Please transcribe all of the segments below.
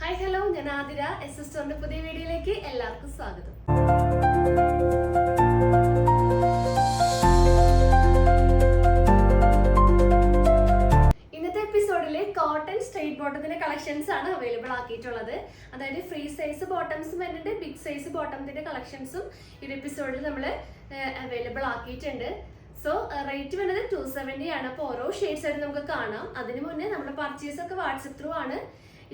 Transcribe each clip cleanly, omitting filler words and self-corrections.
Hi hello, ഞാൻ Athira. S S സ്റ്റോറിന്റെ പുതിയ വീഡിയോയിലേക്ക് എല്ലാവർക്കും സ്വാഗതം. ഇന്നത്തെ എപ്പിസോഡില് കോട്ടൺ സ്ട്രെയിറ്റ് ബോട്ടത്തിന്റെ കളക്ഷൻസ് ആണ് അവൈലബിൾ ആക്കിയിട്ടുള്ളത്. അതായത് ഫ്രീ സൈസ് ബോട്ടംസും വരുന്നുണ്ട്, ബിഗ് സൈസ് ബോട്ടത്തിന്റെ കളക്ഷൻസും ഈ എപ്പിസോഡിൽ നമ്മൾ അവൈലബിൾ ആക്കിയിട്ടുണ്ട്. സോ റേറ്റ് വരുന്നത് 270 ആണ്. അപ്പോൾ ഓരോ ഷെയ്ഡ്സ് ആയിട്ട് നമുക്ക് കാണാം. അതിന് മുന്നേ നമ്മുടെ പർച്ചേസ് ഒക്കെ വാട്സപ്പ് ത്രൂ ആണ്.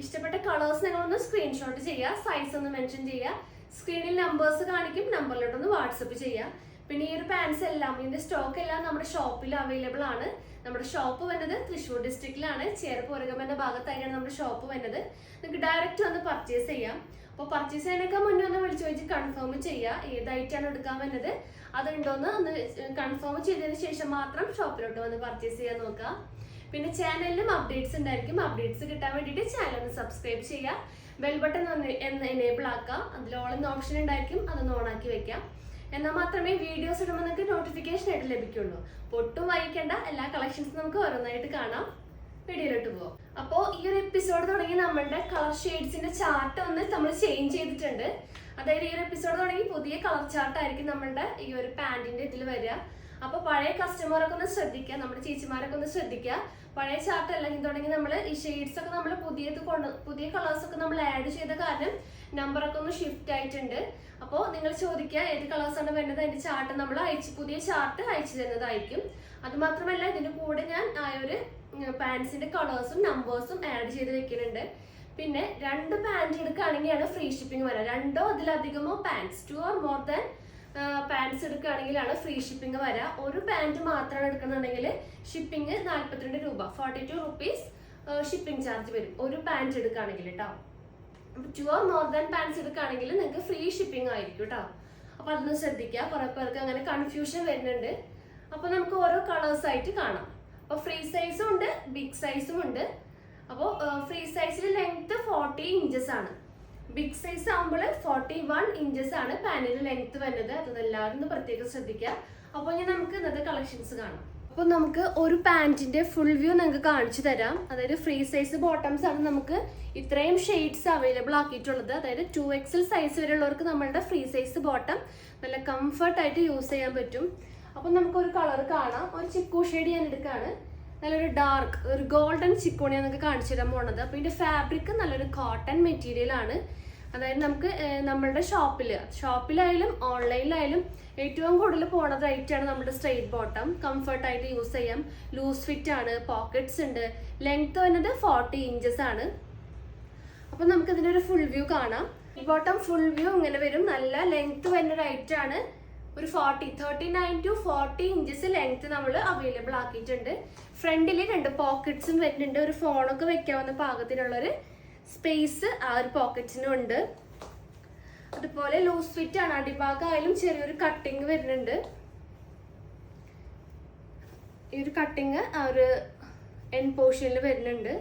ഇഷ്ടപ്പെട്ട കളേഴ്സ് നിങ്ങളൊന്ന് സ്ക്രീൻഷോട്ട് ചെയ്യുക, സൈസ് ഒന്ന് മെൻഷൻ ചെയ്യുക, സ്ക്രീനിൽ നമ്പേഴ്സ് കാണിക്കും, നമ്പറിലോട്ടൊന്ന് വാട്സപ്പ് ചെയ്യുക. പിന്നെ ഈ ഒരു പാൻസ് എല്ലാം, ഇതിന്റെ സ്റ്റോക്ക് എല്ലാം നമ്മുടെ ഷോപ്പിൽ അവൈലബിൾ ആണ്. നമ്മുടെ ഷോപ്പ് വരുന്നത് തൃശ്ശൂർ ഡിസ്ട്രിക്റ്റിലാണ്, ചേർപ്പുരകം എന്ന ഭാഗത്തായിട്ടാണ് നമ്മുടെ ഷോപ്പ് വരുന്നത്. നിങ്ങൾക്ക് ഡയറക്റ്റ് വന്ന് പർച്ചേസ് ചെയ്യാം. അപ്പോൾ പർച്ചേസ് ചെയ്യാനൊക്കെ മുന്നേ ഒന്ന് വിളിച്ചു ചോദിച്ച് കൺഫേം ചെയ്യുക, ഏതായിട്ടാണ് എടുക്കാൻ വരുന്നത് അതുണ്ടോന്ന് ഒന്ന് കൺഫേം ചെയ്തതിന് ശേഷം മാത്രം ഷോപ്പിലോട്ട് വന്ന് പർച്ചേസ് ചെയ്യാൻ നോക്കുക. പിന്നെ ചാനലിലും അപ്ഡേറ്റ്സ് ഉണ്ടായിരിക്കും. അപ്ഡേറ്റ്സ് കിട്ടാൻ വേണ്ടിയിട്ട് ചാനൽ ഒന്ന് സബ്സ്ക്രൈബ് ചെയ്യുക, ബെൽ ബട്ടൺ ഒന്ന് എനേബിൾ ആക്കുക. അതിൽ ഓൾ എന്ന ഓപ്ഷൻ ഉണ്ടായിരിക്കും, അതൊന്ന് ഓൺ ആക്കി വെക്കാം. എന്നാൽ മാത്രമേ വീഡിയോസ് ഇടുമ്പോൾ നിങ്ങൾക്ക് നോട്ടിഫിക്കേഷൻ ആയിട്ട് ലഭിക്കുള്ളൂ. അപ്പോൾ ഒട്ടും വായിക്കേണ്ട, എല്ലാ കളക്ഷൻസും നമുക്ക് ഓരോന്നായിട്ട് കാണാം. വീഡിയോയിലോട്ട് പോകാം. അപ്പോൾ ഈ ഒരു എപ്പിസോഡ് തുടങ്ങി നമ്മളുടെ കളർ ഷെയ്ഡ്സിന്റെ ചാർട്ട് ഒന്ന് നമ്മൾ ചേഞ്ച് ചെയ്തിട്ടുണ്ട്. അതായത് ഈ ഒരു എപ്പിസോഡ് തുടങ്ങി പുതിയ കളർ ചാർട്ട് ആയിരിക്കും നമ്മളുടെ ഈ ഒരു പാന്റിന്റെ ഇതിൽ വരിക. അപ്പൊ പഴയ കസ്റ്റമറൊക്കെ ഒന്ന് ശ്രദ്ധിക്കുക, നമ്മുടെ ചേച്ചിമാരൊക്കെ ഒന്ന് ശ്രദ്ധിക്കുക. പഴയ ചാർട്ട് അല്ലെങ്കിൽ തുടങ്ങി നമ്മൾ ഈ ഷെയ്ഡ്സ് ഒക്കെ നമ്മൾ പുതിയ കളേഴ്സ് ഒക്കെ നമ്മൾ ആഡ് ചെയ്ത കാരണം നമ്പറൊക്കെ ഒന്ന് ഷിഫ്റ്റ് ആയിട്ടുണ്ട്. അപ്പോൾ നിങ്ങൾ ചോദിക്കുക ഏത് കളേഴ്സ് ആണ് വേണ്ടത്, അതിന്റെ ചാർട്ട് നമ്മൾ പുതിയ ചാർട്ട് അയച്ചു തരുന്നതായിരിക്കും. അത് മാത്രമല്ല ഇതിന്റെ കൂടെ ഞാൻ ആ ഒരു പാൻസിന്റെ കളേഴ്സും നമ്പേഴ്സും ആഡ് ചെയ്ത് വെക്കുന്നുണ്ട്. പിന്നെ 2 പാൻറ് എടുക്കുകയാണെങ്കിലാണ് ഫ്രീ ഷിപ്പിംഗ് വരാം. 2 അതിലധികമോ pants, 2 or more than pants എടുക്കുകയാണെങ്കിലാണ് ഫ്രീ ഷിപ്പിംഗ് വരാം. ഒരു പാൻറ് മാത്രമാണ് എടുക്കണമെന്നുണ്ടെങ്കിൽ ഷിപ്പിംഗ് 42 രൂപ, 42 റുപ്പീസ് ഷിപ്പിംഗ് ചാർജ് വരും ഒരു പാൻറ് എടുക്കുകയാണെങ്കിൽ കേട്ടോ. അപ്പൊ 2 or more than പാൻസ് എടുക്കുകയാണെങ്കിൽ നിങ്ങൾക്ക് ഫ്രീ ഷിപ്പിംഗ് ആയിരിക്കും കേട്ടോ. അപ്പൊ അതൊന്ന് ശ്രദ്ധിക്കുക, കുറെ പേർക്ക് അങ്ങനെ കൺഫ്യൂഷൻ വരുന്നുണ്ട്. അപ്പൊ നമുക്ക് ഓരോ കളേഴ്സ് ആയിട്ട് കാണാം. അപ്പൊ ഫ്രീ സൈസും ഉണ്ട്, ബിഗ് സൈസും ഉണ്ട്. അപ്പോൾ ഫ്രീ സൈസിൽ ലെങ്ത് 40 ഇഞ്ചസ് ആണ്, ബിഗ് സൈസ് ആകുമ്പോൾ 41 ഇഞ്ചസ് ആണ് പാനിന്റെ ലെങ്ത് വരുന്നത്. അതെല്ലാവരും ഒന്ന് പ്രത്യേകം ശ്രദ്ധിക്കുക. അപ്പോൾ ഇനി നമുക്ക് ഇന്നത്തെ കളക്ഷൻസ് കാണാം. അപ്പോൾ നമുക്ക് ഒരു പാന്റിന്റെ ഫുൾ വ്യൂ നിങ്ങൾക്ക് കാണിച്ചു തരാം. അതായത് ഫ്രീ സൈസ് ബോട്ടംസ് ആണ് നമുക്ക് ഇത്രയും ഷെയ്ഡ്സ് അവൈലബിൾ ആക്കിയിട്ടുള്ളത്. അതായത് 2XL സൈസ് വരെയുള്ളവർക്ക് നമ്മളുടെ ഫ്രീ സൈസ് ബോട്ടം നല്ല കംഫർട്ട് ആയിട്ട് യൂസ് ചെയ്യാൻ പറ്റും. അപ്പോൾ നമുക്കൊരു കളർ കാണാം. ഒരു ചിക്കു ഷെയ്ഡ് ഞാൻ എടുക്കുകയാണ്. നല്ലൊരു ഡാർക്ക് ഒരു ഗോൾഡൻ ചിക്കോണി നിങ്ങൾക്ക് കാണിച്ചു തരാൻ പോണത്. അപ്പോൾ ഇതിന്റെ ഫാബ്രിക് നല്ലൊരു കോട്ടൺ മെറ്റീരിയൽ ആണ്. അതായത് നമുക്ക് നമ്മളുടെ ഷോപ്പിലായാലും ഓൺലൈനിലായാലും ഏറ്റവും കൂടുതൽ പോണത് റേറ്റാണ് നമ്മുടെ സ്ട്രെയിറ്റ് ബോട്ടം. കംഫർട്ടായിട്ട് യൂസ് ചെയ്യാം, ലൂസ് ഫിറ്റ് ആണ്, പോക്കറ്റ്സ് ഉണ്ട്. ലെങ്ത് വരുന്നത് 40 ഇഞ്ചസ് ആണ്. അപ്പൊ നമുക്ക് ഇതിന്റെ ഒരു ഫുൾ വ്യൂ കാണാം. ഈ ബോട്ടം ഫുൾ വ്യൂ ഇങ്ങനെ വരും. നല്ല ലെങ്ത് വരുന്ന റൈറ്റ് ആണ്. ഒരു 39 to 40 ഇഞ്ചസ് ലെങ്ത് നമ്മൾ അവൈലബിൾ ആക്കിയിട്ടുണ്ട്. ഫ്രണ്ടിൽ 2 പോക്കറ്റ്സും വരുന്നുണ്ട്. ഒരു ഫോണൊക്കെ വെക്കാവുന്ന പാകത്തിനുള്ളൊരു സ്പേസ് ആ ഒരു പോക്കറ്റിനും ഉണ്ട്. അതുപോലെ ലൂസ് ഫിറ്റ് ആണ്. അടിഭാഗമായാലും ചെറിയൊരു കട്ടിങ് വരുന്നുണ്ട്. ഈ ഒരു കട്ടിങ് ആ ഒരു എൻ പോർഷനിൽ വരുന്നുണ്ട്.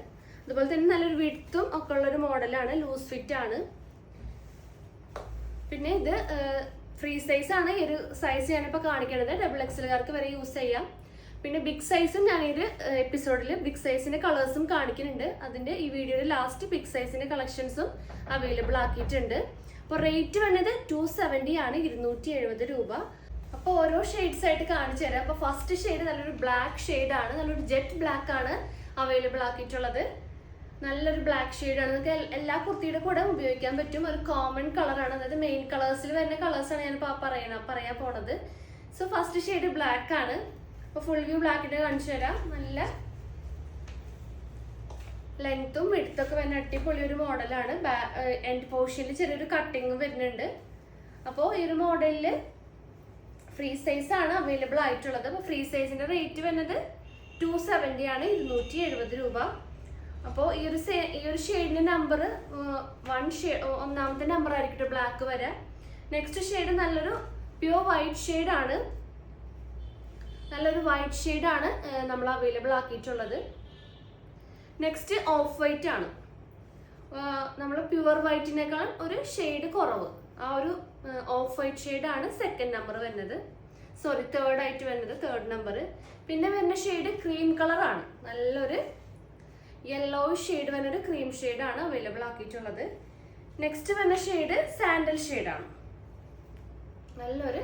അതുപോലെ തന്നെ നല്ലൊരു വിഡ്ത്തും ഒക്കെ ഉള്ളൊരു മോഡലാണ്, ലൂസ് ഫിറ്റ് ആണ്. പിന്നെ ഇത് ഫ്രീ സൈസ് ആണ്. ഈ ഒരു സൈസ് ഞാനിപ്പോൾ കാണിക്കുന്നത് XXLകാർക്ക് വരെ യൂസ് ചെയ്യാം. പിന്നെ ബിഗ് സൈസും ഞാൻ ഈ എപ്പിസോഡിൽ ബിഗ് സൈസിന്റെ കളേഴ്സും കാണിക്കുന്നുണ്ട്. അതിന്റെ ഈ വീഡിയോയുടെ ലാസ്റ്റ് ബിഗ് സൈസിന്റെ കളക്ഷൻസും അവൈലബിൾ ആക്കിയിട്ടുണ്ട്. അപ്പോൾ റേറ്റ് വന്നത് 270 ആണ്, 270 രൂപ. അപ്പോൾ ഓരോ ഷെയ്ഡ്സ് ആയിട്ട് കാണിച്ചു തരാം. അപ്പോൾ ഫസ്റ്റ് ഷെയ്ഡ് നല്ലൊരു ബ്ലാക്ക് ഷെയ്ഡ് ആണ്, നല്ലൊരു ജെറ്റ് ബ്ലാക്ക് ആണ് അവൈലബിൾ ആക്കിയിട്ടുള്ളത്. നല്ലൊരു ബ്ലാക്ക് ഷെയ്ഡാണ്. നിങ്ങൾക്ക് എല്ലാ കുർത്തിയുടെ കൂടെ ഉപയോഗിക്കാൻ പറ്റും. ഒരു കോമൺ കളറാണ്, അതായത് മെയിൻ കളേഴ്സിൽ വരുന്ന കളേഴ്സാണ് ഞാൻ പറയാൻ പോണത്. സോ ഫസ്റ്റ് ഷെയ്ഡ് ബ്ലാക്ക് ആണ്. അപ്പോൾ ഫുൾ വ്യൂ ബ്ലാക്കിന്റെ കാണിച്ചു തരാം. നല്ല ലെങ്ത്തും വിഡ്ത്തൊക്കെ വരുന്ന അടിപൊളി ഒരു മോഡലാണ്. എൻഡ് പോർഷനിൽ ചെറിയൊരു കട്ടിങ് വരുന്നുണ്ട്. അപ്പോൾ ഈ ഒരു മോഡലില് ഫ്രീ സൈസ് ആണ് അവൈലബിൾ ആയിട്ടുള്ളത്. അപ്പോൾ ഫ്രീ സൈസിന്റെ റേറ്റ് വരുന്നത് 270 ആണ്, 270 രൂപ. അപ്പോൾ ഈ ഒരു ഷെയ്ഡിന്റെ നമ്പർ ഒന്നാമത്തെ നമ്പർ ആയിരിക്കും ബ്ലാക്ക് വരാം. നെക്സ്റ്റ് ഷെയ്ഡ് നല്ലൊരു പ്യൂർ വൈറ്റ് ഷെയ്ഡ് ആണ്. നല്ലൊരു വൈറ്റ് ഷെയ്ഡ് ആണ് നമ്മൾ അവൈലബിൾ ആക്കിയിട്ടുള്ളത്. നെക്സ്റ്റ് ഓഫ് വൈറ്റ് ആണ്. നമ്മൾ പ്യുവർ വൈറ്റിനേക്കാൾ ഒരു ഷെയ്ഡ് കുറവ്, ആ ഒരു ഓഫ് വൈറ്റ് ഷെയ്ഡ് ആണ് സെക്കൻഡ് നമ്പർ വരുന്നത്. തേർഡ് ആയിട്ട് വരുന്നത് തേർഡ് നമ്പർ. പിന്നെ വരുന്ന ഷെയ്ഡ് ക്രീം കളർ ആണ്. നല്ലൊരു യെല്ലോ ഷെയ്ഡ് വന്നൊരു ക്രീം ഷെയ്ഡാണ് അവൈലബിൾ ആക്കിയിട്ടുള്ളത്. നെക്സ്റ്റ് വന്ന ഷെയ്ഡ് സാൻഡൽ ഷെയ്ഡാണ്. നല്ലൊരു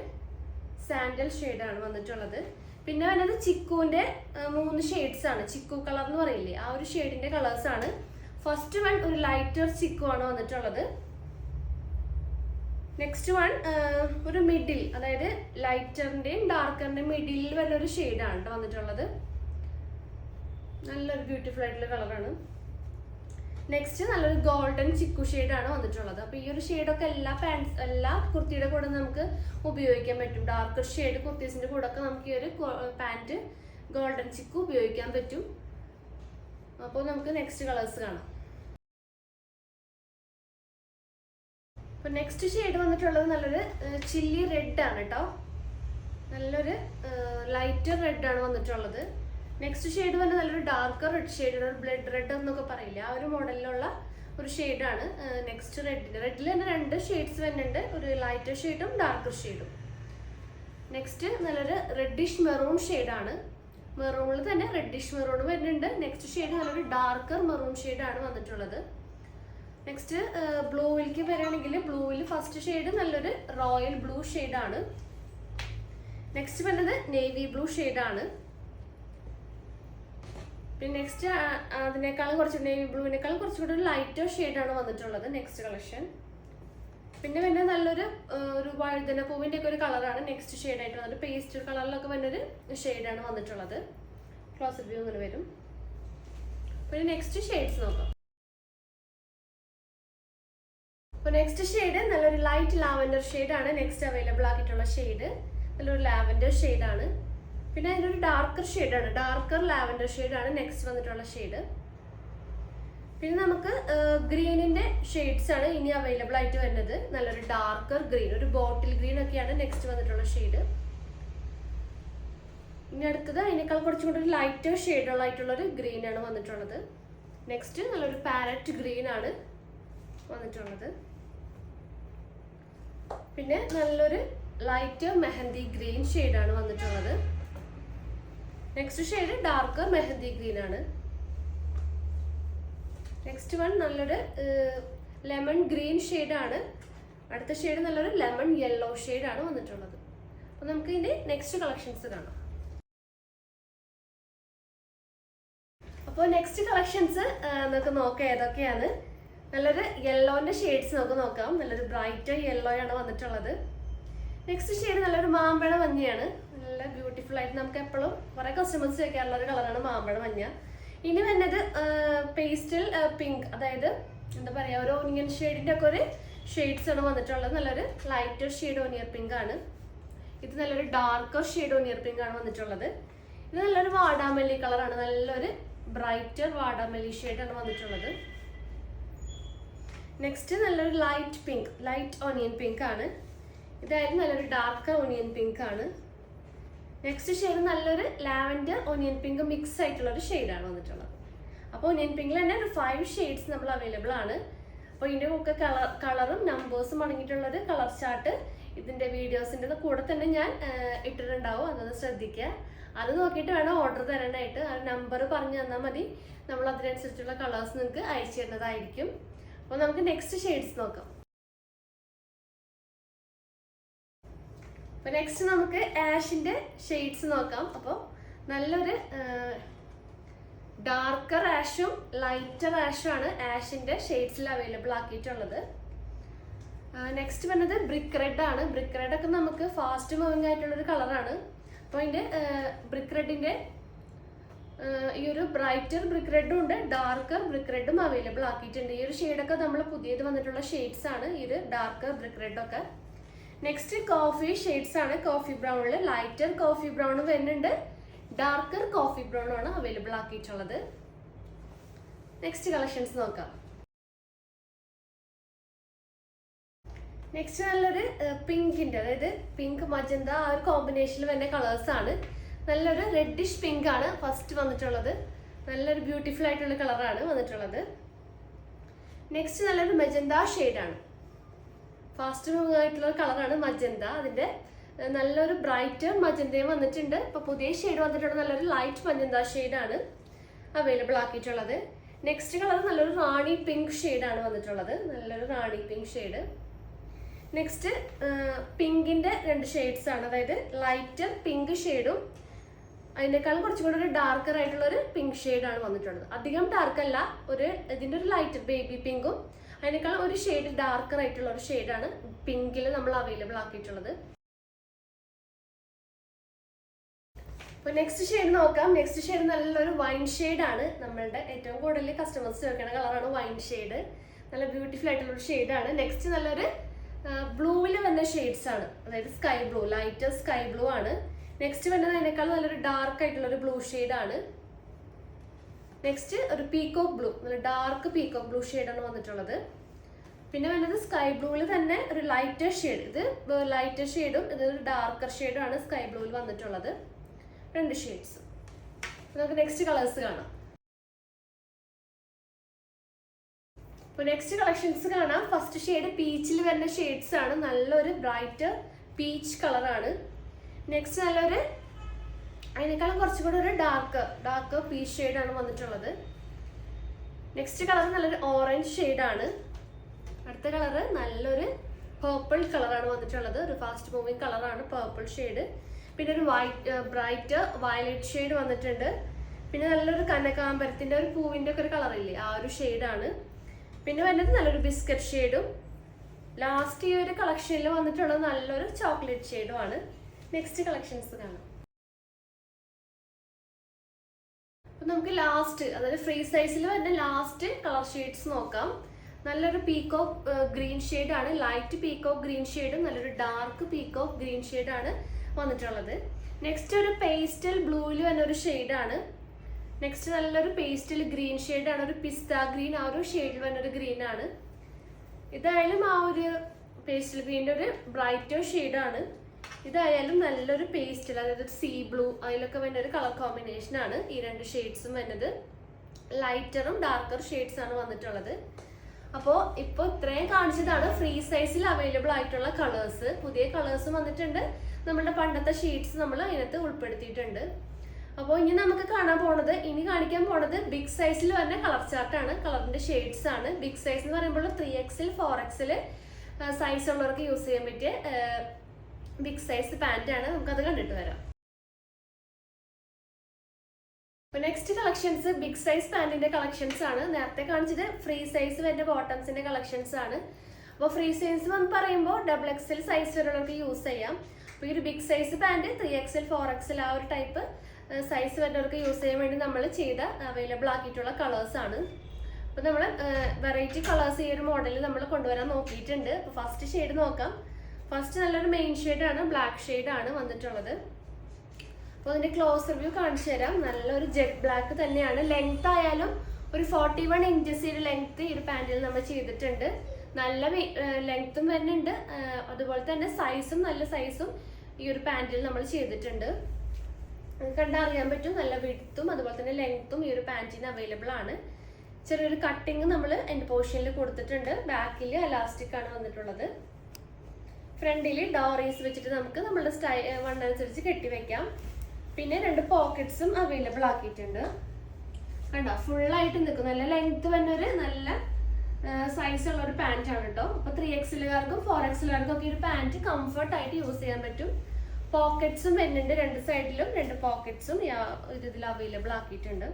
സാൻഡൽ ഷെയ്ഡാണ് വന്നിട്ടുള്ളത്. പിന്നെ വന്നത് ചിക്കുവിന്റെ 3 ഷെയ്ഡ്സ് ആണ്. ചിക്കു കളർ എന്ന് പറയില്ലേ, ആ ഒരു ഷെയ്ഡിന്റെ കളേഴ്സ് ആണ്. ഫസ്റ്റ് വൺ ഒരു ലൈറ്റർ ചിക്കു ആണ് വന്നിട്ടുള്ളത്. നെക്സ്റ്റ് വൺ ഒരു മിഡിൽ, അതായത് ലൈറ്ററിന്റെയും ഡാർക്കറിന്റെയും മിഡിലിൽ വരുന്ന ഒരു ഷെയ്ഡാണ് കേട്ടോ വന്നിട്ടുള്ളത്. നല്ലൊരു ബ്യൂട്ടിഫുൾ ആയിട്ടുള്ള കളറാണ്. നെക്സ്റ്റ് നല്ലൊരു ഗോൾഡൻ ചിക്കു ഷെയ്ഡാണ് വന്നിട്ടുള്ളത്. അപ്പോൾ ഈ ഒരു ഷെയ്ഡൊക്കെ എല്ലാ കുർത്തിയുടെ കൂടെ നമുക്ക് ഉപയോഗിക്കാൻ പറ്റും. ഡാർക്കർ ഷെയ്ഡ് കുർത്തീസിന്റെ കൂടെ ഒക്കെ നമുക്ക് ഈ ഒരു പാൻറ് ഗോൾഡൻ ചിക്കു ഉപയോഗിക്കാൻ പറ്റും. അപ്പോൾ നമുക്ക് നെക്സ്റ്റ് കളേഴ്സ് കാണാം. അപ്പോൾ നെക്സ്റ്റ് ഷെയ്ഡ് വന്നിട്ടുള്ളത് നല്ലൊരു ചില്ലി റെഡ് ആണ് കേട്ടോ. നല്ലൊരു ലൈറ്റർ റെഡ് ആണ് വന്നിട്ടുള്ളത്. നെക്സ്റ്റ് ഷെയ്ഡ് വന്ന് നല്ലൊരു ഡാർക്കർ റെഡ് ഷെയ്ഡ്, ഒരു ബ്ലഡ് റെഡ് എന്നൊക്കെ പറയില്ല, ആ ഒരു മോഡലിലുള്ള ഒരു ഷെയ്ഡാണ് നെക്സ്റ്റ് റെഡിൽ തന്നെ 2 ഷെയ്ഡ്സ് വരുന്നുണ്ട്, ഒരു ലൈറ്റർ ഷെയ്ഡും ഡാർക്കർ ഷെയ്ഡും. നെക്സ്റ്റ് നല്ലൊരു റെഡിഷ് മെറൂൺ ഷെയ്ഡാണ്. മെറൂണിൽ തന്നെ റെഡിഷ് മെറൂൺ വരുന്നുണ്ട്. നെക്സ്റ്റ് ഷെയ്ഡ് നല്ലൊരു ഡാർക്കർ മെറൂൺ ഷെയ്ഡാണ് വന്നിട്ടുള്ളത്. നെക്സ്റ്റ് ബ്ലൂവിലേക്ക് വരികയാണെങ്കിൽ ബ്ലൂവിൽ ഫസ്റ്റ് ഷെയ്ഡ് നല്ലൊരു റോയൽ ബ്ലൂ ഷെയ്ഡാണ്. നെക്സ്റ്റ് വരുന്നത് നേവി ബ്ലൂ ഷെയ്ഡാണ്. പിന്നെ നെക്സ്റ്റ് അതിനേക്കാളും കുറച്ച് നേവി ബ്ലൂവിനേക്കാളും കുറച്ചുകൂടി ഒരു ലൈറ്റർ ഷെയ്ഡാണ് വന്നിട്ടുള്ളത് നെക്സ്റ്റ് കളക്ഷൻ. പിന്നെ നല്ലൊരു ഒരു വഴുതന പൂവിൻ്റെ ഒക്കെ ഒരു കളറാണ് നെക്സ്റ്റ് ഷെയ്ഡായിട്ട് വന്നിട്ട്, പേസ്റ്റൽ കളറിലൊക്കെ വന്നൊരു ഷെയ്ഡാണ് വന്നിട്ടുള്ളത്. ക്ലോസർ വ്യൂ ഇങ്ങനെ വരും. പിന്നെ നെക്സ്റ്റ് ഷെയ്ഡ്സ് നോക്കാം. അപ്പോൾ നെക്സ്റ്റ് ഷെയ്ഡ് നല്ലൊരു ലൈറ്റ് ലാവൻഡർ ഷെയ്ഡാണ് നെക്സ്റ്റ് അവൈലബിൾ ആക്കിയിട്ടുള്ള ഷെയ്ഡ്. നല്ലൊരു ലാവൻഡർ ഷെയ്ഡാണ്. പിന്നെ അതിലൊരു ഡാർക്കർ ഷെയ്ഡാണ്, ഡാർക്കർ ലാവൻഡർ ഷെയ്ഡാണ് നെക്സ്റ്റ് വന്നിട്ടുള്ള ഷെയ്ഡ്. പിന്നെ നമുക്ക് ഗ്രീനിന്റെ ഷെയ്ഡ്സ് ആണ് ഇനി അവൈലബിൾ ആയിട്ട് വരുന്നത്. നല്ലൊരു ഡാർക്കർ ഗ്രീൻ, ഒരു ബോട്ടിൽ ഗ്രീൻ ഒക്കെയാണ് നെക്സ്റ്റ് വന്നിട്ടുള്ള ഷെയ്ഡ്. ഇനി അടുത്തത് അതിനേക്കാൾ കുറച്ചും കൂടി ഒരു ലൈറ്റർ ഷെയ്ഡുള്ളായിട്ടുള്ളൊരു ഗ്രീൻ ആണ് വന്നിട്ടുള്ളത്. നെക്സ്റ്റ് നല്ലൊരു പാരറ്റ് ഗ്രീൻ ആണ് വന്നിട്ടുള്ളത്. പിന്നെ നല്ലൊരു ലൈറ്റർ മെഹന്തി ഗ്രീൻ ഷെയ്ഡാണ് വന്നിട്ടുള്ളത്. Next shade darker mehndi green ആണ്. നെക്സ്റ്റ് വൺ നല്ലൊരു ലെമൺ ഗ്രീൻ ഷെയ്ഡാണ്. അടുത്ത ഷെയ്ഡ് നല്ലൊരു ലെമൺ യെല്ലോ ഷെയ്ഡാണ് വന്നിട്ടുള്ളത്. അപ്പോൾ നമുക്ക് ഇനി നെക്സ്റ്റ് കളക്ഷൻസ് കാണാം. അപ്പോൾ നെക്സ്റ്റ് കളക്ഷൻസ് നമുക്ക് നോക്കാം ഏതൊക്കെയാണ്. നല്ലൊരു യെല്ലോന്റെ ഷെയ്ഡ്സ് നമുക്ക് നോക്കാം. നല്ലൊരു ബ്രൈറ്റ് യെല്ലോ ആണ് വന്നിട്ടുള്ളത്. നെക്സ്റ്റ് ഷെയ്ഡ് നല്ലൊരു മാമ്പഴ മഞ്ഞയാണ്. നല്ല ബ്യൂട്ടിഫുൾ ആയിട്ട് നമുക്ക് എപ്പോഴും കുറെ കസ്റ്റമേഴ്സ് ചോദിക്കാറുള്ള ഒരു കളറാണ് മാമ്പഴ മഞ്ഞ. ഇനി വന്നത് പേസ്റ്റൽ പിങ്ക്, അതായത് എന്താ പറയുക, ഒരു ഓനിയൻ ഷെയ്ഡിന്റെ ഒക്കെ ഒരു ഷെയ്ഡ്സ് ആണ് വന്നിട്ടുള്ളത്. നല്ലൊരു ലൈറ്റർ ഷെയ്ഡ് ഓനിയർ പിങ്ക് ആണ്. ഇത് നല്ലൊരു ഡാർക്കർ ഷെയ്ഡ് ഓനിയർ പിങ്ക് ആണ് വന്നിട്ടുള്ളത്. ഇത് നല്ലൊരു വാടാമല്ലി കളറാണ്. നല്ലൊരു ബ്രൈറ്റർ വാടാമല്ലി ഷെയ്ഡാണ് വന്നിട്ടുള്ളത്. നെക്സ്റ്റ് നല്ലൊരു light pink, light onion pink ആണ്. ഇതായിരുന്നു നല്ലൊരു ഡാർക്കർ ഓനിയൻ പിങ്ക് ആണ്. നെക്സ്റ്റ് ഷെയ്ഡ് നല്ലൊരു ലാവൻഡർ ഓനിയൻ പിങ്ക് മിക്സ് ആയിട്ടുള്ള ഒരു ഷെയ്ഡാണ് വന്നിട്ടുള്ളത്. അപ്പോൾ ഓനിയൻ പിങ്കിൽ തന്നെ ഒരു 5 ഷെയ്ഡ്സ് നമ്മൾ അവൈലബിൾ ആണ്. അപ്പോൾ ഇതിൻ്റെ ഒക്കെ കളറും നമ്പേഴ്സും അടങ്ങിയിട്ടുള്ളൊരു കളർ ചാർട്ട് ഇതിൻ്റെ വീഡിയോസിൻ്റെ കൂടെ തന്നെ ഞാൻ ഇട്ടിട്ടുണ്ടാവും. അതൊന്ന് ശ്രദ്ധിക്കുക. അത് നോക്കിയിട്ട് വേണം ഓർഡർ തരാനായിട്ട്. ആ നമ്പർ പറഞ്ഞു തന്നാൽ മതി, നമ്മൾ അതിനനുസരിച്ചുള്ള കളേഴ്സ് നിങ്ങൾക്ക് അയച്ചു തരുന്നതായിരിക്കും. അപ്പോൾ നമുക്ക് നെക്സ്റ്റ് ഷെയ്ഡ്സ് നോക്കാം. അപ്പോൾ നെക്സ്റ്റ് നമുക്ക് ആഷിന്റെ ഷെയ്ഡ്സ് നോക്കാം. അപ്പോൾ നല്ലൊരു ഡാർക്കർ ആഷും ലൈറ്റർ ആഷും ആണ് ആഷിന്റെ ഷെയ്ഡ്സിൽ അവൈലബിൾ ആക്കിയിട്ടുള്ളത്. നെക്സ്റ്റ് വന്നത് ബ്രിക്ക് റെഡ് ആണ്. ബ്രിക്ക് റെഡ് ഒക്കെ നമുക്ക് ഫാസ്റ്റ് മൂവിങ് ആയിട്ടുള്ളൊരു കളറാണ്. അപ്പോൾ അതിൻ്റെ ബ്രിക്ക് റെഡിന്റെ ഈ ഒരു ബ്രൈറ്റർ ബ്രിക്ക് റെഡും ഉണ്ട്, ഡാർക്കർ ബ്രിക്ക് റെഡും അവൈലബിൾ ആക്കിയിട്ടുണ്ട്. ഈ ഒരു ഷെയ്ഡൊക്കെ നമ്മൾ പുതിയത് വന്നിട്ടുള്ള ഷെയ്ഡ്സ് ആണ് ഈ ഒരു ഡാർക്കർ ബ്രിക്ക് റെഡൊക്കെ. നെക്സ്റ്റ് കോഫി ഷെയ്ഡ്സ് ആണ്. കോഫി ബ്രൗണിൽ ലൈറ്റർ കോഫി ബ്രൗൺ വരുന്നുണ്ട്, ഡാർക്കർ കോഫി ബ്രൗൺ ആണ് അവൈലബിൾ ആക്കിയിട്ടുള്ളത്. നെക്സ്റ്റ് കളക്ഷൻസ് നോക്കാം. നെക്സ്റ്റ് നല്ലൊരു പിങ്കിന്റെ, അതായത് പിങ്ക് മജന്ത ആ ഒരു കോമ്പിനേഷനിൽ വരുന്ന കളേഴ്സ് ആണ്. നല്ലൊരു റെഡിഷ് പിങ്ക് ആണ് ഫസ്റ്റ് വന്നിട്ടുള്ളത്. നല്ലൊരു ബ്യൂട്ടിഫുൾ ആയിട്ടുള്ള കളറാണ് വന്നിട്ടുള്ളത്. നെക്സ്റ്റ് നല്ലൊരു മജന്ത ഷെയ്ഡാണ്. ഫാസ്റ്റ് മൂവിങ് ആയിട്ടുള്ള കളറാണ് മജന്ത. അതിന്റെ നല്ലൊരു ബ്രൈറ്റർ മജന്തയും വന്നിട്ടുണ്ട്. ഇപ്പൊ പുതിയ ഷെയ്ഡ് വന്നിട്ടുള്ള നല്ലൊരു ലൈറ്റ് മജന്ത ഷെയ്ഡാണ് അവൈലബിൾ ആക്കിയിട്ടുള്ളത്. നെക്സ്റ്റ് കളർ നല്ലൊരു റാണി പിങ്ക് ഷെയ്ഡാണ് വന്നിട്ടുള്ളത്, നല്ലൊരു റാണി പിങ്ക് ഷെയ്ഡ്. നെക്സ്റ്റ് പിങ്കിന്റെ 2 ഷെയ്ഡ്സ് ആണ്, അതായത് ലൈറ്റ് പിങ്ക് ഷെയ്ഡും അതിനേക്കാളും കുറച്ചും കൂടെ ഒരു ഡാർക്കർ ആയിട്ടുള്ള ഒരു പിങ്ക് ഷെയ്ഡാണ് വന്നിട്ടുള്ളത്. അധികം ഡാർക്ക് അല്ല, ഇതിന്റെ ഒരു ലൈറ്റ് ബേബി പിങ്കും അതിനേക്കാളും ഒരു ഷെയ്ഡ് ഡാർക്കർ ആയിട്ടുള്ള ഒരു ഷെയ്ഡാണ് പിങ്കിൽ നമ്മൾ അവൈലബിൾ ആക്കിയിട്ടുള്ളത്. അപ്പോൾ നെക്സ്റ്റ് ഷെയ്ഡ് നോക്കാം. നെക്സ്റ്റ് ഷെയ്ഡ് നല്ലൊരു വൈൻ ഷെയ്ഡാണ്. നമ്മളുടെ ഏറ്റവും കൂടുതൽ കസ്റ്റമേഴ്സ് ചോദിക്കുന്ന കളറാണ് വൈൻ ഷെയ്ഡ്. നല്ല ബ്യൂട്ടിഫുൾ ആയിട്ടുള്ള ഒരു ഷെയ്ഡാണ്. നെക്സ്റ്റ് നല്ലൊരു ബ്ലൂവിൽ വന്ന ഷെയ്ഡ്സ് ആണ്, അതായത് sky blue, light sky blue ആണ്. നെക്സ്റ്റ് വരുന്നത് അതിനേക്കാൾ നല്ലൊരു ഡാർക്ക് ആയിട്ടുള്ള ഒരു ബ്ലൂ ഷെയ്ഡാണ്. നെക്സ്റ്റ് ഒരു പീകോക്ക് ബ്ലൂ, നല്ല ഡാർക്ക് പീകോക്ക് ബ്ലൂ ഷെയ്ഡാണ് വന്നിട്ടുള്ളത്. പിന്നെ വരുന്നത് സ്കൈ ബ്ലൂവിൽ തന്നെ ഒരു ലൈറ്റർ ഷെയ്ഡ്, ഇത് ലൈറ്റർ ഷെയ്ഡും ഇതൊരു ഡാർക്കർ ഷെയ്ഡും ആണ് സ്കൈ ബ്ലൂവിൽ വന്നിട്ടുള്ളത്. 2 ഷെയ്ഡ്സ്. നമുക്ക് നെക്സ്റ്റ് കളേഴ്സ് കാണാം. അപ്പോൾ നെക്സ്റ്റ് കളക്ഷൻസ് കാണാം. ഫസ്റ്റ് ഷെയ്ഡ് പീച്ചിൽ വരുന്ന ഷെയ്ഡ്സ് ആണ്, നല്ലൊരു ബ്രൈറ്റ് പീച്ച് കളറാണ്. നെക്സ്റ്റ് നല്ലൊരു അതിനേക്കാളും കുറച്ചും കൂടെ ഒരു ഡാർക്ക് പീച്ച് ഷെയ്ഡാണ് വന്നിട്ടുള്ളത്. നെക്സ്റ്റ് കളർ നല്ലൊരു ഓറഞ്ച് ഷെയ്ഡാണ്. അടുത്ത കളറ് നല്ലൊരു പേർപ്പിൾ കളറാണ് വന്നിട്ടുള്ളത്, ഒരു ഫാസ്റ്റ് മൂവിങ് കളറാണ് പേർപ്പിൾ ഷെയ്ഡ്. പിന്നെ ഒരു ബ്രൈറ്റ് വയലറ്റ് ഷെയ്ഡ് വന്നിട്ടുണ്ട്. പിന്നെ നല്ലൊരു കനകാമ്പരത്തിന്റെ ഒരു പൂവിന്റെ ഒക്കെ ഒരു കളറില്ലേ, ആ ഒരു ഷെയ്ഡാണ്. പിന്നെ വരുന്നത് നല്ലൊരു ബിസ്ക്കറ്റ് ഷെയ്ഡും. ലാസ്റ്റ് ഈ ഒരു കളക്ഷനിൽ വന്നിട്ടുള്ളത് നല്ലൊരു ചോക്ലേറ്റ് ഷെയ്ഡും ആണ്. നെക്സ്റ്റ് കളക്ഷൻസ് കാണാം. അപ്പൊ നമുക്ക് ലാസ്റ്റ്, അതായത് ഫ്രീ സൈസിൽ വരുന്ന ലാസ്റ്റ് കളർ ഷെയ്ഡ്സ് നോക്കാം. നല്ലൊരു പീകോക്ക് ഗ്രീൻ ഷെയ്ഡാണ്, ലൈറ്റ് പീകോക്ക് ഗ്രീൻ ഷെയ്ഡും നല്ലൊരു ഡാർക്ക് പീകോക്ക് ഗ്രീൻ ഷെയ്ഡാണ് വന്നിട്ടുള്ളത്. നെക്സ്റ്റ് ഒരു പേസ്റ്റൽ ബ്ലൂവിൽ വന്ന ഒരു ഷെയ്ഡാണ്. നെക്സ്റ്റ് നല്ലൊരു പേസ്റ്റൽ ഗ്രീൻ ഷെയ്ഡാണ്, ഒരു പിസ്ത ഗ്രീൻ, ആ ഒരു ഷെയ്ഡിൽ വന്നൊരു ഗ്രീൻ ആണ്. ഇതായാലും ആ ഒരു പേസ്റ്റൽ ഗ്രീൻ്റെ ഒരു ബ്രൈറ്റർ ഷെയ്ഡാണ്. ഇതായാലും നല്ലൊരു പേസ്റ്റൽ, അതായത് സീ ബ്ലൂ, അതിലൊക്കെ വരുന്ന ഒരു കളർ കോമ്പിനേഷൻ ആണ് ഈ 2 ഷെയ്ഡ്സും വരുന്നത്. ലൈറ്ററും ഡാർക്കർ ഷെയ്ഡ്സ് ആണ് വന്നിട്ടുള്ളത്. അപ്പോൾ ഇപ്പോൾ ഇത്രയും കാണിച്ചതാണ് ഫ്രീ സൈസിൽ അവൈലബിൾ ആയിട്ടുള്ള കളേഴ്സ്. പുതിയ കളേഴ്സ് വന്നിട്ടുണ്ട്, നമ്മളുടെ പണ്ടത്തെ ഷീറ്റ്സ് നമ്മൾ അതിനകത്ത് ഉൾപ്പെടുത്തിയിട്ടുണ്ട്. അപ്പോൾ ഇനി നമുക്ക് ഇനി കാണിക്കാൻ പോണത് ബിഗ് സൈസിൽ വരുന്ന കളർ ചാർട്ടാണ്, കളറിന്റെ ഷെയ്ഡ്സ് ആണ്. ബിഗ് സൈസ് എന്ന് പറയുമ്പോൾ 3XL 4XL സൈസ് ഉള്ളവർക്ക് യൂസ് ചെയ്യാൻ പറ്റിയ ബിഗ് സൈസ് പാന്റ് ആണ്. നമുക്കത് കണ്ടിട്ട് വരാം. നെക്സ്റ്റ് കളക്ഷൻസ് ബിഗ് സൈസ് പാന്റിന്റെ കളക്ഷൻസ് ആണ്. നേരത്തെ കാണിച്ചത് ഫ്രീ സൈസ് വരുന്ന ബോട്ടംസിന്റെ കളക്ഷൻസ് ആണ്. അപ്പോൾ ഫ്രീ സൈസ് എന്ന് പറയുമ്പോൾ XXL സൈസ് വരെയുള്ളവർക്ക് യൂസ് ചെയ്യാം. അപ്പോൾ ഈ ഒരു big size pant 3XL 4XL ആ ഒരു ടൈപ്പ് സൈസ് വരുന്നവർക്ക് യൂസ് ചെയ്യാൻ വേണ്ടി നമ്മൾ അവൈലബിൾ ആക്കിയിട്ടുള്ള കളേഴ്സ് ആണ്. അപ്പോൾ നമ്മൾ വെറൈറ്റി കളേഴ്സ് ഈ ഒരു മോഡലിൽ നമ്മൾ കൊണ്ടുവരാൻ നോക്കിയിട്ടുണ്ട്. അപ്പോൾ ഫസ്റ്റ് ഷെയ്ഡ് നോക്കാം. ഫസ്റ്റ് നല്ലൊരു മെയിൻ ഷെയ്ഡാണ്, ബ്ലാക്ക് ഷെയ്ഡാണ് വന്നിട്ടുള്ളത്. അപ്പോൾ അതിന്റെ ക്ലോസ് റിവ്യൂ കാണിച്ചു തരാം. നല്ലൊരു ജെറ്റ് ബ്ലാക്ക് തന്നെയാണ്. ലെങ്ത് ആയാലും ഒരു 41 ഇഞ്ചസ് ലെങ്ത് ഈ ഒരു പാന്റിൽ നമ്മൾ ചെയ്തിട്ടുണ്ട്. നല്ല ലെങ്ത്തും വരുന്നുണ്ട്, അതുപോലെ തന്നെ സൈസും നല്ല സൈസും ഈ ഒരു പാന്റിൽ നമ്മൾ ചെയ്തിട്ടുണ്ട്. കണ്ടറിയാൻ പറ്റും, നല്ല വിഡ്ത്തും അതുപോലെ തന്നെ ലെങ്ത്തും ഈ ഒരു പാന്റിന് അവൈലബിൾ ആണ്. ചെറിയൊരു കട്ടിങ് നമ്മൾ എൻഡ് പോർഷനിൽ കൊടുത്തിട്ടുണ്ട്. ബാക്കിൽ എലാസ്റ്റിക് ആണ് വന്നിട്ടുള്ളത്. ഫ്രണ്ടിൽ ഡോറീസ് വെച്ചിട്ട് നമുക്ക് നമ്മുടെ വണ്ണനുസരിച്ച് കെട്ടിവെക്കാം. പിന്നെ 2 പോക്കറ്റ്സും അവൈലബിൾ ആക്കിയിട്ടുണ്ട്. കണ്ടോ, ഫുള്ളായിട്ട് നിൽക്കും. നല്ല ലെങ്ത് വന്നൊരു നല്ല സൈസ് ഉള്ള ഒരു പാന്റ് ആണ് കേട്ടോ. അപ്പൊ 3XLകാർക്കും 4XLകാർക്കും ഒക്കെ ഈ ഒരു പാന്റ് കംഫർട്ട് ആയിട്ട് യൂസ് ചെയ്യാൻ പറ്റും. പോക്കറ്റ്സും വരുന്നുണ്ട്, 2 സൈഡിലും 2 പോക്കറ്റ്സും ഇതിൽ അവൈലബിൾ ആക്കിയിട്ടുണ്ട്.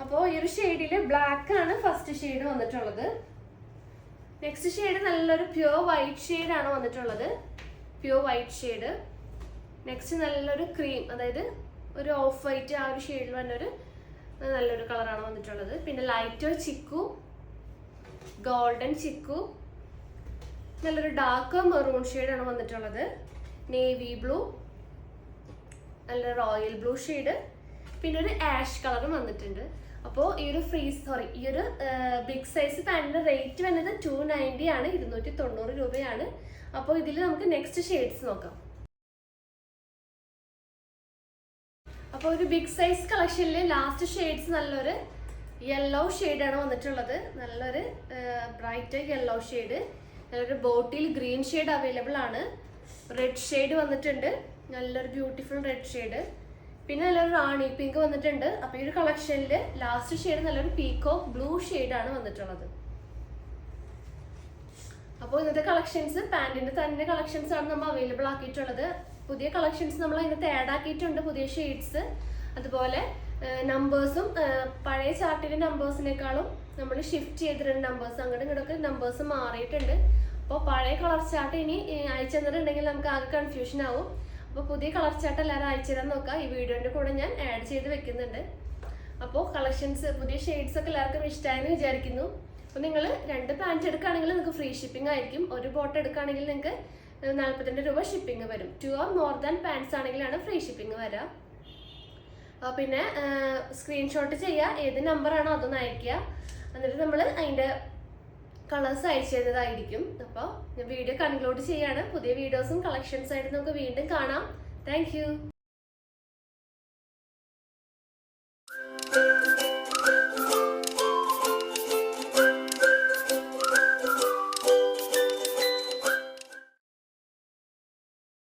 അപ്പോൾ ഈ ഒരു ഷെയ്ഡിൽ ബ്ലാക്ക് ആണ് ഫസ്റ്റ് ഷെയ്ഡ് വന്നിട്ടുള്ളത്. നെക്സ്റ്റ് ഷെയ്ഡ് നല്ലൊരു പ്യുവർ വൈറ്റ് ഷെയ്ഡ് ആണ് വന്നിട്ടുള്ളത്, പ്യുവർ വൈറ്റ് ഷെയ്ഡ്. നെക്സ്റ്റ് നല്ലൊരു ക്രീം, അതായത് ഒരു ഓഫ് വൈറ്റ് ആ ഒരു ഷെയ്ഡിൽ വന്നൊരു നല്ലൊരു കളറാണ് വന്നിട്ടുള്ളത്. പിന്നെ ലൈറ്റ് ചിക്കു, ഗോൾഡൻ ചിക്കു, നല്ലൊരു ഡാർക്ക് മെറൂൺ ഷെയ്ഡാണ് വന്നിട്ടുള്ളത്. നേവി ബ്ലൂ, നല്ല റോയൽ ബ്ലൂ ഷെയ്ഡ്, പിന്നെ ഒരു ആഷ് കളറും വന്നിട്ടുണ്ട്. അപ്പോൾ ഈ ഒരു ഈ ഒരു ബിഗ് സൈസ് പാന്റിന്റെ റേറ്റ് വരുന്നത് 290 ആണ്, 290 രൂപയാണ്. അപ്പോൾ ഇതിൽ നമുക്ക് നെക്സ്റ്റ് ഷെയ്ഡ്സ് നോക്കാം. അപ്പോൾ ഒരു ബിഗ് സൈസ് കളക്ഷനിൽ ലാസ്റ്റ് ഷെയ്ഡ്സ് നല്ലൊരു യെല്ലോ ഷെയ്ഡാണ് വന്നിട്ടുള്ളത്. നല്ലൊരു ബ്രൈറ്റ് യെല്ലോ ഷെയ്ഡ്, നല്ലൊരു ബോട്ടിൽ ഗ്രീൻ ഷെയ്ഡ് അവൈലബിൾ ആണ്. റെഡ് ഷെയ്ഡ് വന്നിട്ടുണ്ട്, നല്ലൊരു ബ്യൂട്ടിഫുൾ റെഡ് ഷെയ്ഡ്. പിന്നെ നല്ലൊരു റാണി പിങ്ക് വന്നിട്ടുണ്ട്. അപ്പൊ ഈ ഒരു കളക്ഷനിൽ ലാസ്റ്റ് ഷെയ്ഡ് നല്ലൊരു പീകോക്ക് ബ്ലൂ ഷെയ്ഡാണ് വന്നിട്ടുള്ളത്. അപ്പോൾ ഇന്നത്തെ കളക്ഷൻസ് പാന്റിന്റെ തന്നെ കളക്ഷൻസ് ആണ് നമ്മൾ അവൈലബിൾ ആക്കിയിട്ടുള്ളത്. പുതിയ കളക്ഷൻസ് നമ്മൾ അതിനകത്ത് ആഡ് ആക്കിയിട്ടുണ്ട്, പുതിയ ഷെയ്ഡ്സ്. അതുപോലെ നമ്പേഴ്സും പഴയ ചാർട്ടിലെ നമ്പേഴ്സിനേക്കാളും നമ്മൾ ഷിഫ്റ്റ് ചെയ്തിട്ടുണ്ട്. നമ്പേഴ്സ് അങ്ങോട്ടും ഇങ്ങോട്ടൊക്കെ നമ്പേഴ്സ് മാറിയിട്ടുണ്ട്. അപ്പോൾ പഴയ കളർ ചാർട്ട് ഇനി അയച്ചു തന്നിട്ടുണ്ടെങ്കിൽ നമുക്ക് ആകെ കൺഫ്യൂഷൻ ആവും. അപ്പോൾ പുതിയ കളർ ചാർട്ട് എല്ലാവരും അയച്ചു തരാൻ നോക്കാം. ഈ വീഡിയോൻ്റെ കൂടെ ഞാൻ ആഡ് ചെയ്ത് വെക്കുന്നുണ്ട്. അപ്പോൾ കളക്ഷൻസ് പുതിയ ഷെയ്ഡ്സ് ഒക്കെ എല്ലാവർക്കും ഇഷ്ടമായെന്ന് വിചാരിക്കുന്നു. അപ്പോൾ നിങ്ങൾ 2 പാൻറ്റ് എടുക്കുകയാണെങ്കിൽ നിങ്ങൾക്ക് ഫ്രീ ഷിപ്പിംഗ് ആയിരിക്കും. ഒരു ബോട്ട് എടുക്കുകയാണെങ്കിൽ നിങ്ങൾക്ക് 42 രൂപ ഷിപ്പിംഗ് വരും. 2 or more than പാൻറ്റ്സ് ആണെങ്കിലാണ് ഫ്രീ ഷിപ്പിംഗ് വരിക. പിന്നെ സ്ക്രീൻഷോട്ട് ചെയ്യുക, ഏത് നമ്പറാണോ അതൊന്ന് അയയ്ക്കുക. എന്നിട്ട് നമ്മൾ അതിൻ്റെ കളേഴ്സ് അയച്ചു തരുന്നതായിരിക്കും. അപ്പോൾ വീഡിയോ കൺക്ലൂഡ് ചെയ്യാണ്. പുതിയ വീഡിയോസും കളക്ഷൻസ് ആയിട്ട് നമുക്ക് വീണ്ടും കാണാം. താങ്ക്